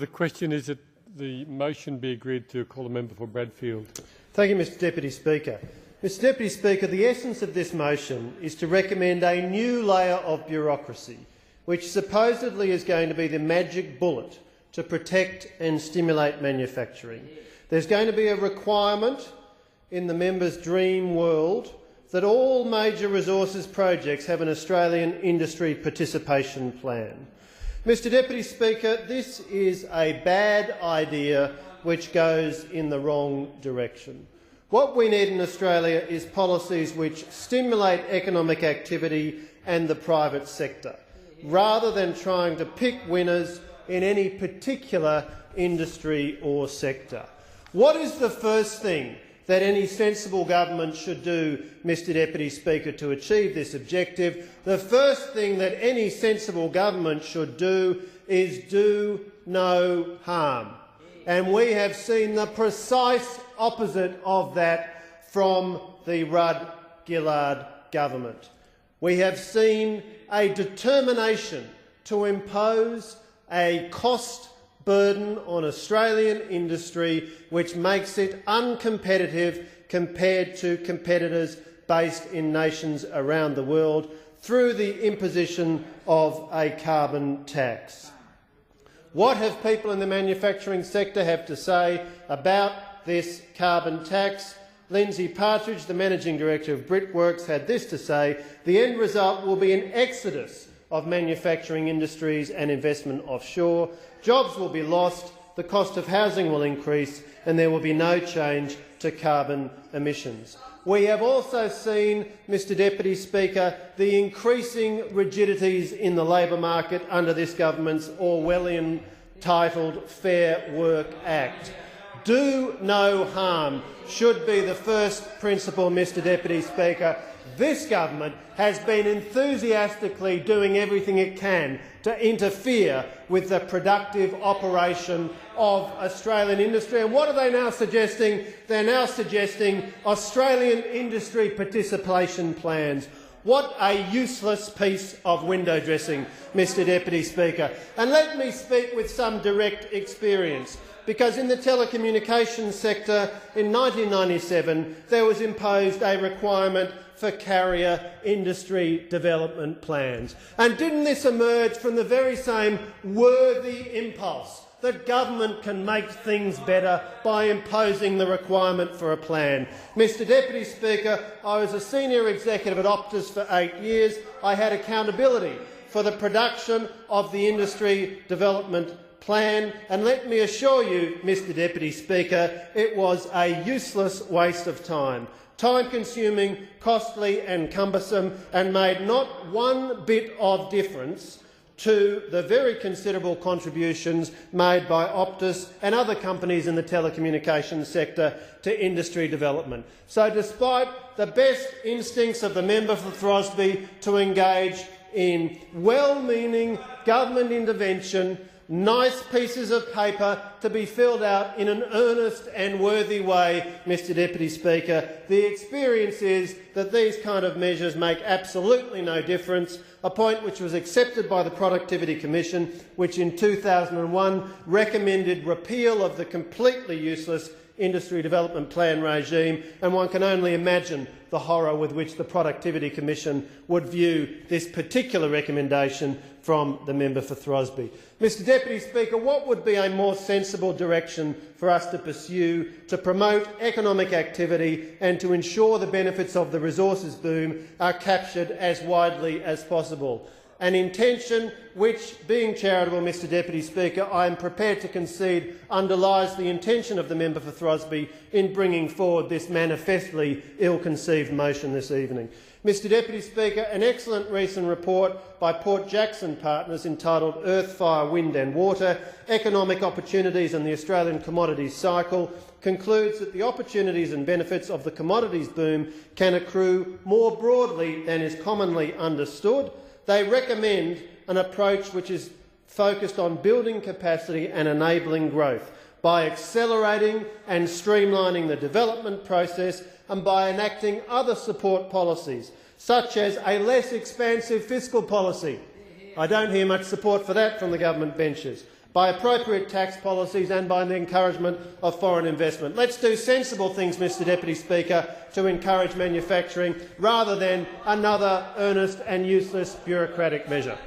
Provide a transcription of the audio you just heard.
The question is that the motion be agreed to. Call the member for Bradfield. Thank you, Mr Deputy Speaker. Mr Deputy Speaker, the essence of this motion is to recommend a new layer of bureaucracy, which supposedly is going to be the magic bullet to protect and stimulate manufacturing. There's going to be a requirement in the member's dream world that all major resources projects have an Australian industry participation plan. Mr Deputy Speaker, this is a bad idea which goes in the wrong direction. What we need in Australia is policies which stimulate economic activity and the private sector, rather than trying to pick winners in any particular industry or sector. What is the first thing that any sensible government should do, Mr Deputy Speaker, to achieve this objective? The first thing that any sensible government should do is do no harm. And we have seen the precise opposite of that from the Rudd-Gillard government. We have seen a determination to impose a cost burden on Australian industry which makes it uncompetitive compared to competitors based in nations around the world through the imposition of a carbon tax. What have people in the manufacturing sector have to say about this carbon tax? Lindsay Partridge, the Managing Director of Brickworks, had this to say: the end result will be an exodus of manufacturing industries and investment offshore. Jobs will be lost, the cost of housing will increase, and there will be no change to carbon emissions. We have also seen, Mr Deputy Speaker, the increasing rigidities in the labour market under this government's Orwellian-titled Fair Work Act. Do no harm should be the first principle, Mr Deputy Speaker. This government has been enthusiastically doing everything it can to interfere with the productive operation of Australian industry. And what are they now suggesting? They're now suggesting Australian industry participation plans. What a useless piece of window dressing, Mr Deputy Speaker. And let me speak with some direct experience, because in the telecommunications sector in 1997 there was imposed a requirement for carrier industry development plans. And didn't this emerge from the very same worthy impulse that government can make things better by imposing the requirement for a plan? Mr Deputy Speaker, I was a senior executive at Optus for 8 years. I had accountability for the production of the industry development plan, and let me assure you, Mr Deputy Speaker, it was a useless waste of time. Time-consuming, costly and cumbersome, and made not one bit of difference to the very considerable contributions made by Optus and other companies in the telecommunications sector to industry development. So despite the best instincts of the member for Throsby to engage in well-meaning government intervention, nice pieces of paper to be filled out in an earnest and worthy way, Mr Deputy Speaker, the experience is that these kind of measures make absolutely no difference, a point which was accepted by the Productivity Commission, which in 2001 recommended repeal of the completely useless industry development plan regime, and one can only imagine the horror with which the Productivity Commission would view this particular recommendation from the member for Throsby. Mr Deputy Speaker, what would be a more sensible direction for us to pursue to promote economic activity and to ensure the benefits of the resources boom are captured as widely as possible? An intention which, being charitable, Mr Deputy Speaker, I am prepared to concede underlies the intention of the member for Throsby in bringing forward this manifestly ill-conceived motion this evening. Mr Deputy Speaker, an excellent recent report by Port Jackson Partners entitled Earth, Fire, Wind and Water, Economic Opportunities and the Australian Commodities Cycle concludes that the opportunities and benefits of the commodities boom can accrue more broadly than is commonly understood. They recommend an approach which is focused on building capacity and enabling growth by accelerating and streamlining the development process and by enacting other support policies, such as a less expansive fiscal policy. I don't hear much support for that from the government benches. by appropriate tax policies and by the encouragement of foreign investment. Let's do sensible things, Mr Deputy Speaker, to encourage manufacturing rather than another earnest and useless bureaucratic measure.